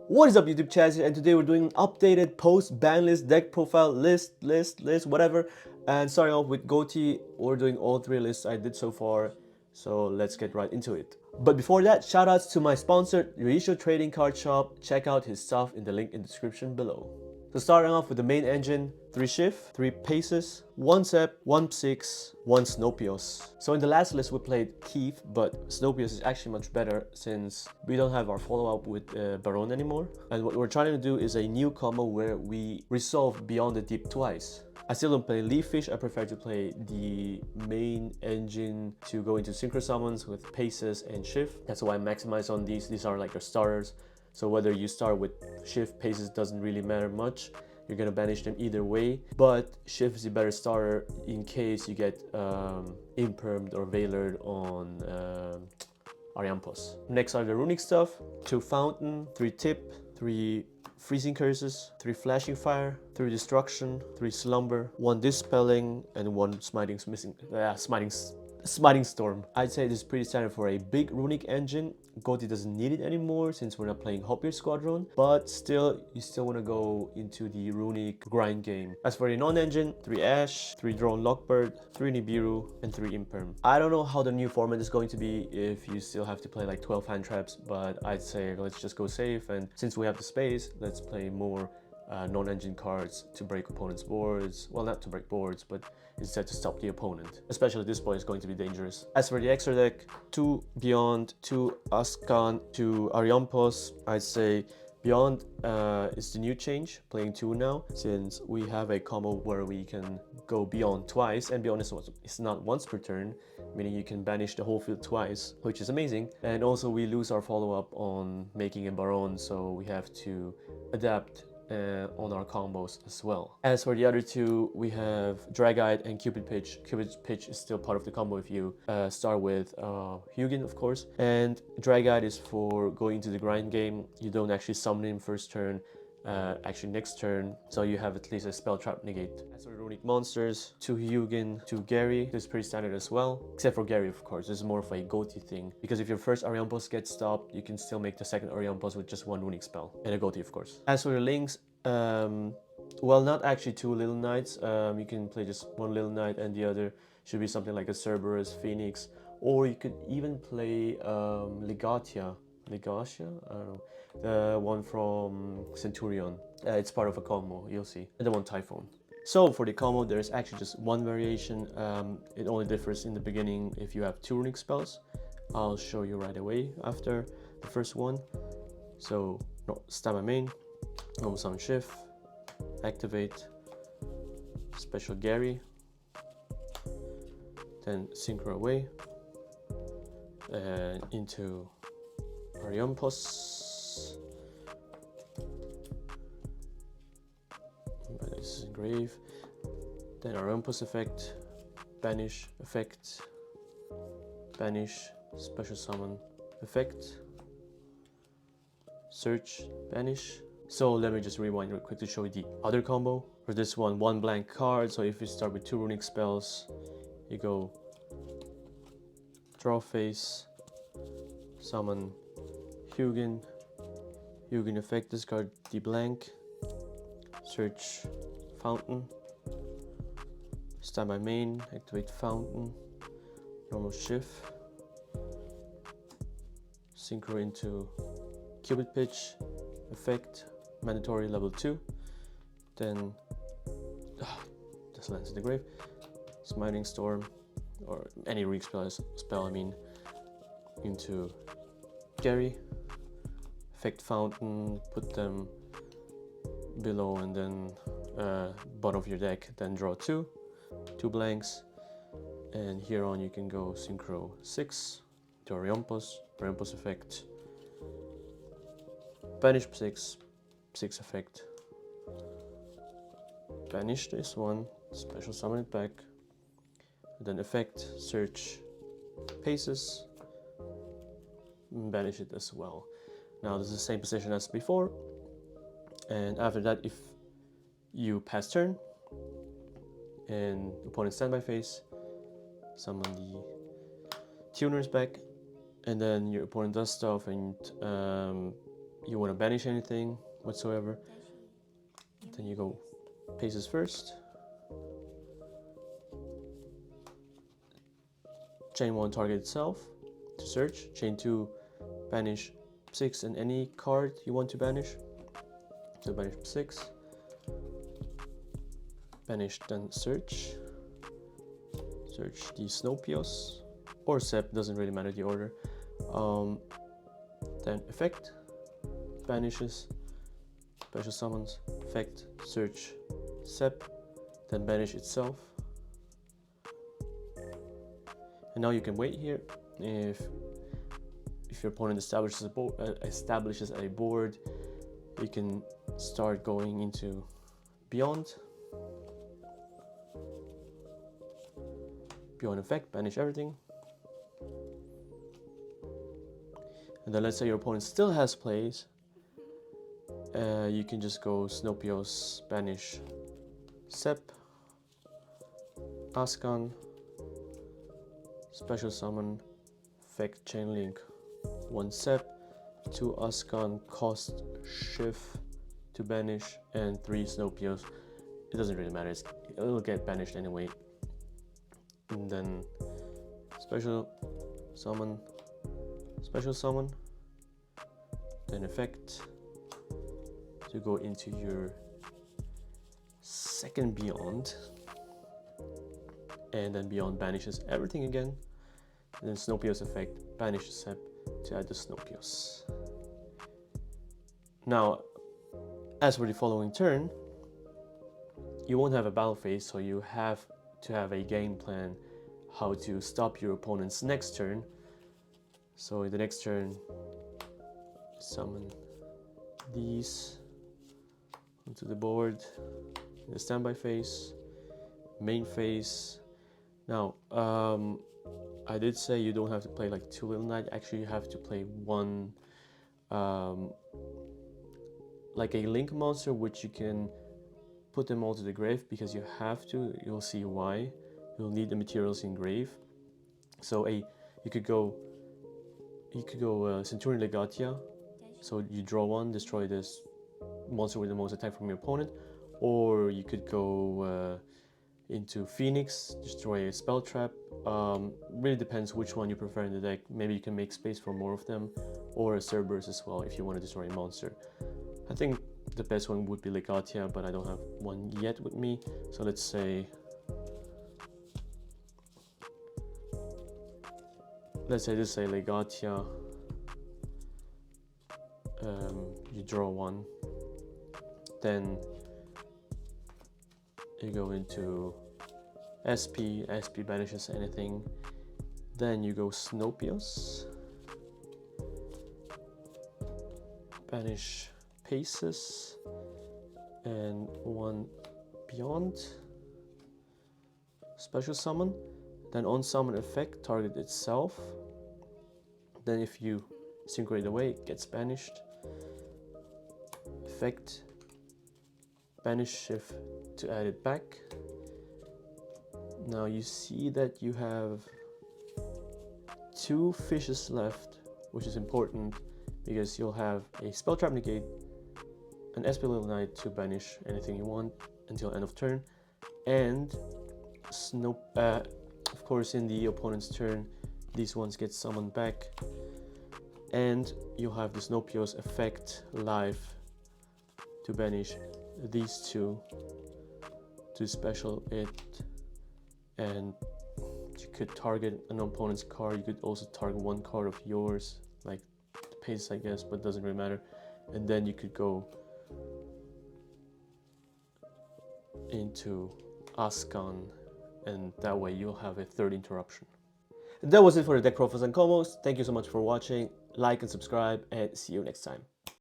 What is up, YouTube chat? And today we're doing an updated post ban list, deck profile list, whatever. And starting off with Ghoti, we're doing all three lists I did so far. So let's get right into it. But before that, shoutouts to my sponsor, Runick Trading Card Shop. Check out his stuff in the link in the description below. So starting off with the main engine, 3 Shift, 3 Paces, 1 Zep, 1 Psyx, 1 Snopios. So in the last list we played Keith, but Snopios is actually much better since we don't have our follow-up with Baron anymore. And what we're trying to do is a new combo where we resolve Beyond the Deep twice. I still don't play Leaf Fish, I prefer to play the main engine to go into Synchro Summons with Paces and Shift. That's why I maximize on these are like your starters. So whether you start with Shift, Paces doesn't really matter much. You're gonna banish them either way, but Shift is a better starter in case you get impermed or veilered on Ariampos. Next are the runic stuff: 2 Fountain, 3 Tip, 3 Freezing Curses, 3 Flashing Fire, 3 Destruction, 3 Slumber, 1 Dispelling, and 1 Smiting Storm. I'd say this is pretty standard for a big runic engine. Ghoti doesn't need it anymore since we're not playing Hopier Squadron, but still, you still want to go into the runic grind game. As for the non-engine, 3 Ash, 3 Drone Lockbird, 3 Nibiru, and 3 Imperm. I don't know how the new format is going to be if you still have to play like 12 hand traps, but I'd say let's just go safe, and since we have the space, let's play more non-engine cards to break opponents' boards. Well, not to break boards, but instead to stop the opponent. Especially this point is going to be dangerous. As for the extra deck, 2 Beyond, 2 Ascan, 2 Ariampos. I'd say Beyond is the new change, playing 2 now, since we have a combo where we can go Beyond twice, and Beyond is not once per turn, meaning you can banish the whole field twice, which is amazing. And also we lose our follow-up on making a Baron, so we have to adapt on our combos as well. As for the other two, we have Dragite and Cupid Pitch. Cupid Pitch is still part of the combo if you start with Hugin, of course. And Dragite is for going into the grind game. You don't actually summon him first turn, actually next turn, so you have at least a spell trap negate. As for runic monsters, 2 Hugin, 2 Gary. This is pretty standard as well, except for Gary, of course. This is more of a Ghoti thing, because if your first Ariampos gets stopped, you can still make the second Ariampos with just 1 runic spell, and a Ghoti, of course. As for the links, well, not actually 2 Little Knights. You can play just 1 Little Knight, and the other should be something like a Cerberus, Phoenix, or you could even play Legatia? I don't know. The one from Centurion. It's part of a combo, you'll see. And the one Typhoon. So for the combo, there's actually just 1 variation. It only differs in the beginning if you have 2 runic spells. I'll show you right away after the first one. So, start my main, normal summon Shift, activate, special Gary, then synchro away, and into Ariampos. This is engrave. Then Ariampos effect, banish effect, banish, special summon effect, search, banish. So let me just rewind real quick to show you the other combo. For this one, 1 blank card. So if you start with 2 runic spells, you go draw face, summon Hugin, Hugin effect, discard the blank, search Fountain, stand by main, activate Fountain, normal Shift, synchro into Cupid Pitch, effect, mandatory level 2, then this lands in the grave, Smiting Storm, or any runic spell I mean, into Gary, effect Fountain, put them below and then bottom of your deck, then draw 2 blanks, and here on you can go synchro 6 to Ariampos effect, banish 6 effect, banish this one, special summon it back, then effect, search Paces, banish it as well. Now this is the same position as before, and after that, if you pass turn and opponent standby phase, summon the tuners back, and then your opponent does stuff and you want to banish anything whatsoever, then you go paces first, chain 1 target itself to search, chain 2 banish 6 and any card you want to banish, so banish 6, banish, then search the Snopios or Sep, doesn't really matter the order, then effect, banishes, special summons, effect, search, Sep, then banish itself. And now you can wait here. If your opponent establishes a board, you can start going into Beyond effect, banish everything. And then let's say your opponent still has plays, you can just go Snopios, banish Sep, Ascan, special summon, effect, chain link, 1 Sep, 2 Ascan, cost Shift to banish, and 3 Snopios. It doesn't really matter, it'll get banished anyway. And then special summon, then effect to go into your second Beyond, and then Beyond banishes everything again, and then Snopios effect, banish Sep to add the Snopios. Now, as for the following turn, you won't have a battle phase, so you have to have a game plan how to stop your opponent's next turn. So in the next turn, summon these onto the board in the standby phase, main phase. Now, I did say you don't have to play like 2 Little Knight. Actually, you have to play 1 like a link monster, which you can put them all to the grave because you have to. You'll see why. You'll need the materials in grave. So you could go Centurion Legatia. So you draw 1, destroy this monster with the most attack from your opponent, or you could go into Phoenix, destroy a spell trap. Really depends which one you prefer in the deck. Maybe you can make space for more of them, or a Cerberus as well if you want to destroy a monster. I think the best one would be Legatia, but I don't have one yet with me. So let's say this is a Legatia. You draw 1, then you go into SP banishes anything, then you go Snopios, banish Paces, and 1 Beyond, special summon, then on summon effect, target itself, then if you synchro it away, it gets banished, effect, banish Shift to add it back. Now you see that you have 2 fishes left, which is important because you'll have a spell trap negate, an SP Little Knight to banish anything you want until end of turn, and of course in the opponent's turn these ones get summoned back, and you'll have the Snopios effect live to banish these 2 to special it, and you could target an opponent's card. You could also target 1 card of yours, like Pace, I guess, but doesn't really matter. And then you could go into Ascan, and that way you'll have a 3rd interruption. And that was it for the deck profiles and combos. Thank you so much for watching. Like and subscribe, and see you next time.